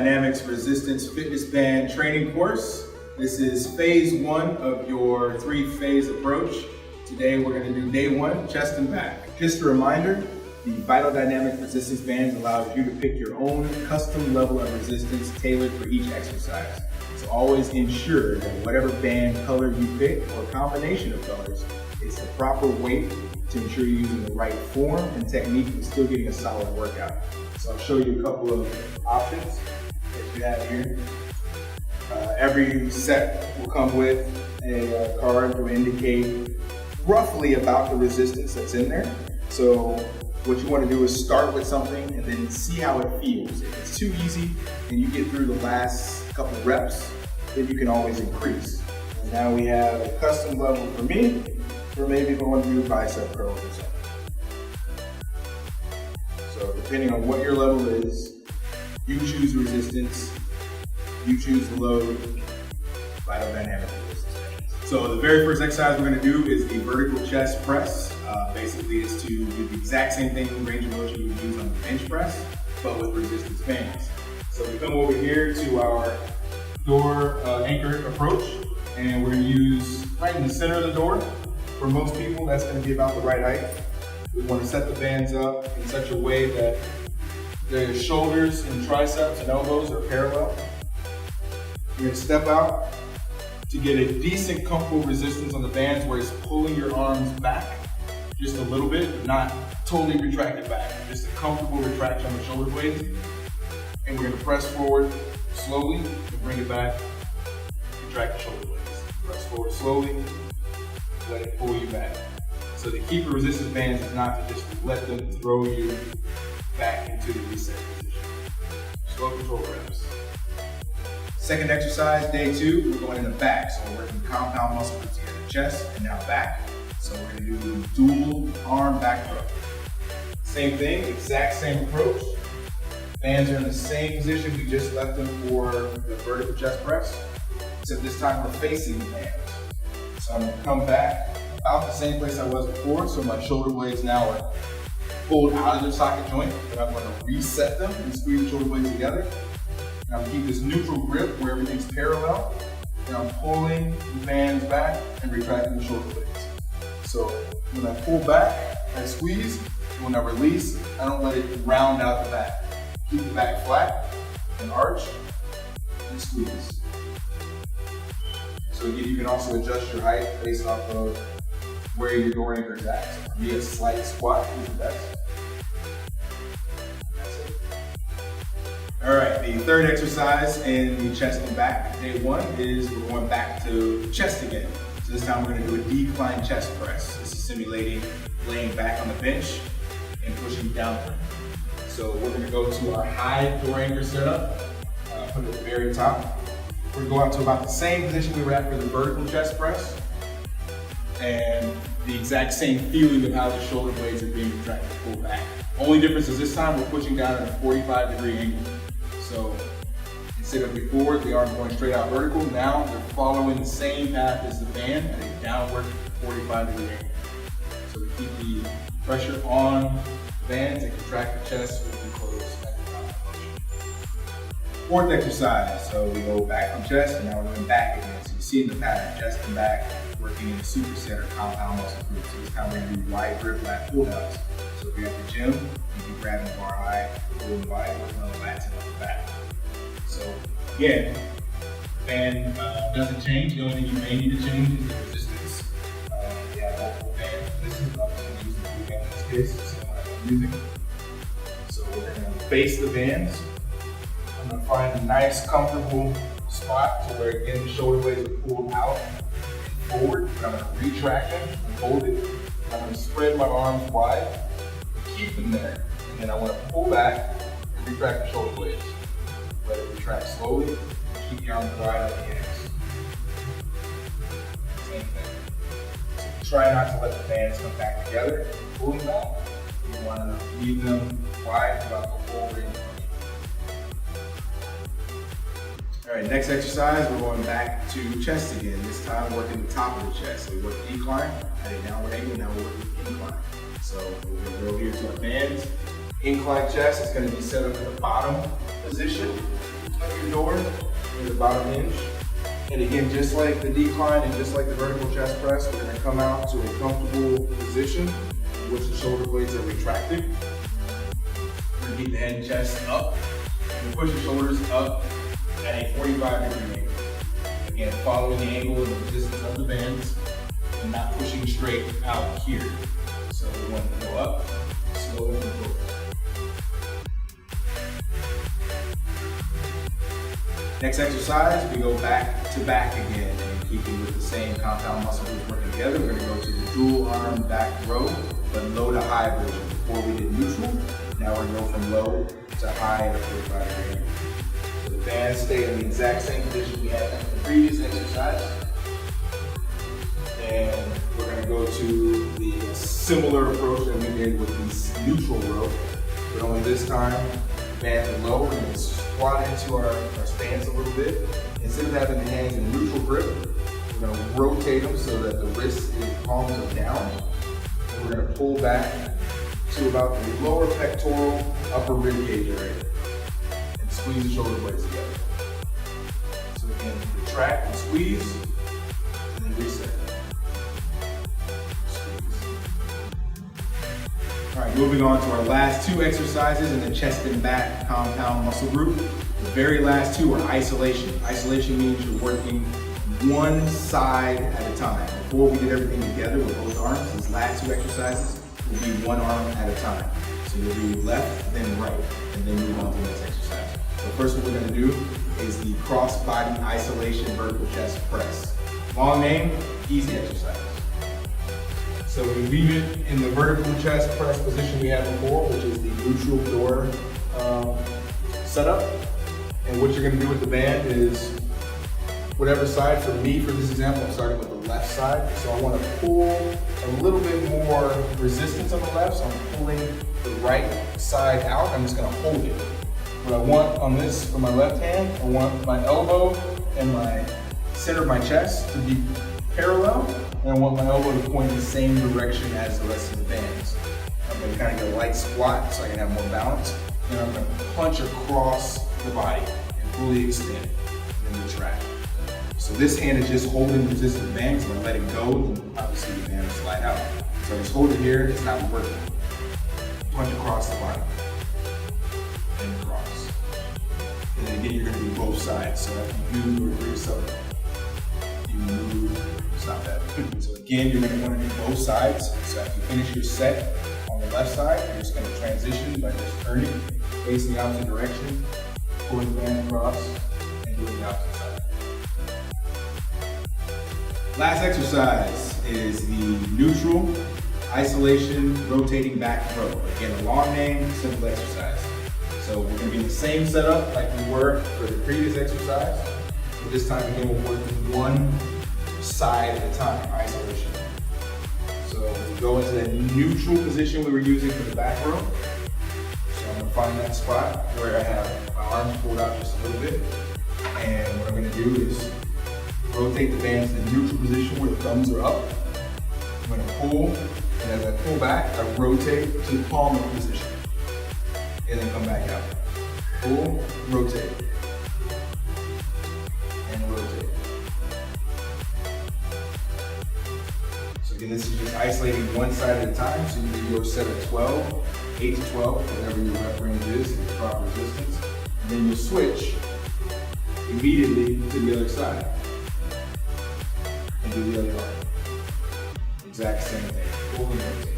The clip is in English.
VitalDynamics Resistance Fitness Band training course. This is phase 1 of your 3-phase approach. Today we're going to do day 1, chest and back. Just a reminder, the VitalDynamics Resistance Bands allows you to pick your own custom level of resistance tailored for each exercise. So always ensure that whatever band color you pick or combination of colors is the proper weight to ensure you're using the right form and technique and still getting a solid workout. So I'll show you a couple of options that you have here. Every set will come with a card to indicate roughly about the resistance that's in there. So what you want to do is start with something and then see how it feels. If it's too easy and you get through the last couple of reps, then you can always increase. And now we have a custom level for me, or maybe if I want to do bicep curls or something. So depending on what your level is, you choose resistance, you choose the load, VitalDynamics resistance bands. So the very first exercise we're going to do is the vertical chest press. Basically it's to do the exact same thing in range of motion you would use on the bench press, but with resistance bands. So we come over here to our door anchor approach, and we're going to use right in the center of the door. For most people, that's going to be about the right height. We want to set the bands up in such a way that the shoulders and triceps and elbows are parallel. You're going to step out to get a decent, comfortable resistance on the bands where it's pulling your arms back just a little bit, but not totally retracted back. Just a comfortable retraction on the shoulder blades. And we're going to press forward slowly and bring it back, retract the shoulder blades. Press forward slowly, let it pull you back. So the key for resistance bands is not to just let them throw you back into the reset position. Slow control reps. Second exercise, day 2, we're going in the back. So we're working compound muscle groups here, the chest and now back. So we're going to do dual arm back throw. Same thing, exact same approach. Bands are in the same position we just left them for the vertical chest press, except this time we're facing the bands. So I'm going to come back about the same place I was before, so my shoulder blades now are pulled out of their socket joint, but I'm going to reset them and squeeze the shoulder blades together. And I'm going to keep this neutral grip where everything's parallel, and I'm pulling the bands back and retracting the shoulder blades. So when I pull back, I squeeze, and when I release, I don't let it round out the back. Keep the back flat and arch and squeeze. So again, you can also adjust your height based off of where your door anchor is at. So for me, a slight squat is the best. That's it. All right, the third exercise in the chest and back, day 1, is we're going back to chest again. So this time we're going to do a decline chest press. This is simulating laying back on the bench and pushing downward. So we're going to go to our high door anchor setup, put it at the very top. We're going to go out to about the same position we were at for the vertical chest press, and the exact same feeling of how the shoulder blades are being retracted to pull back. Only difference is this time we're pushing down at a 45-degree angle. So instead of before, the arms going straight out vertical, now they're following the same path as the band at a downward 45-degree angle. So we keep the pressure on bands and contract the chest with the close at the top of the motion. Fourth exercise, so we go back from chest and now we're going back again. So you see in the pattern, chest and back, working in the superset or compound muscle groups. So this time we're going to do wide grip lat pull downs. So if you're at the gym, you can grab the bar high, pull wide, working on the lats and on the back. So again, the band doesn't change. The only thing you may need to change is the resistance. We have multiple band resistance. I'm just going to use the full band in this case. Using. So we're going to face the bands. I'm going to find a nice comfortable spot to where again the shoulder blades are pulled out and forward. I'm going to retract them and hold it. I'm going to spread my arms wide and keep them there. And then I want to pull back and retract the shoulder blades. Let it retract slowly and keep the arms wide on the ends. Same thing. So try not to let the bands come back together. Pull them back. You want to leave them wide throughout the whole range of motion. All right, next exercise, we're going back to chest again. This time working the top of the chest. So we work decline at a downward angle, now we're working incline. So we're going to go here to our bands. Incline chest is going to be set up in the bottom position of your door is about 1 inch. And again, just like the decline and just like the vertical chest press, we're gonna come out to a comfortable position in which the shoulder blades are retracted. We're gonna keep the head and chest up, and push the shoulders up at a 45-degree angle. Again, following the angle and the resistance of the bands, and not pushing straight out here. So we want to go up, slowly and forward. Next exercise, we go back to back again, and keeping with the same compound muscle groups working together. We're going to go to the dual arm back row, but low to high version. Before we did neutral, now we're going to go from low to high at a 45-degree angle. So the bands stay in the exact same position we had in the previous exercise. And we're going to go to the similar approach that we did with the neutral row, but only this time, bands are low, and then squat into our stance a little bit. Instead of having the hands in neutral grip, we're going to rotate them so that the wrists and palms are down. And we're going to pull back to about the lower pectoral, upper rib cage area, and squeeze the shoulder blades together. So again, retract and squeeze, and then reset. All right, moving on to our last 2 exercises in the chest and back compound muscle group. The very last 2 are isolation. Isolation means you're working one side at a time. Before we did everything together with both arms, these last 2 exercises will be one arm at a time. So you'll do left, then right, and then move on to the next exercise. So first what we're gonna do is the cross body isolation vertical chest press. Long name, easy exercise. So we leave it in the vertical chest press position we had before, which is the neutral door setup. And what you're gonna do with the band is whatever side. For me, for this example, I'm starting with the left side. So I wanna pull a little bit more resistance on the left, so I'm pulling the right side out. I'm just gonna hold it. What I want on this, for my left hand, I want my elbow and my center of my chest to be parallel. And I want my elbow to point in the same direction as the rest of the bands. I'm going to kind of get a light squat so I can have more balance. And I'm going to punch across the body and fully extend and then retract. So this hand is just holding the resistant band. So I'm going to let it go, and obviously the band will slide out. So I just hold it here, it's not working. Punch across the body and across. And then again, you're going to do both sides. So after you do or yourself, you move. Stop that. So again, you're going to want to do both sides. So after you finish your set on the left side, you're just going to transition by just turning, facing the opposite direction, pulling the band across, and doing the opposite side. Last exercise is the neutral isolation rotating back row. Again, a long name, simple exercise. So we're going to be in the same setup like we were for the previous exercise, but this time again we're working one side at a time, isolation. So we go into that neutral position we were using for the back row. So I'm gonna find that spot where I have my arms pulled out just a little bit. And what I'm gonna do is rotate the bands in the neutral position where the thumbs are up. I'm gonna pull, and as I pull back, I rotate to the palm position. And then come back out. Pull, rotate, and rotate. Again, this is just isolating one side at a time, so you do your set of 12, 8 to 12, whatever your rep range is, and your proper resistance. And then you'll switch immediately to the other side. And do the other arm. Exact same thing. Pull and rotate.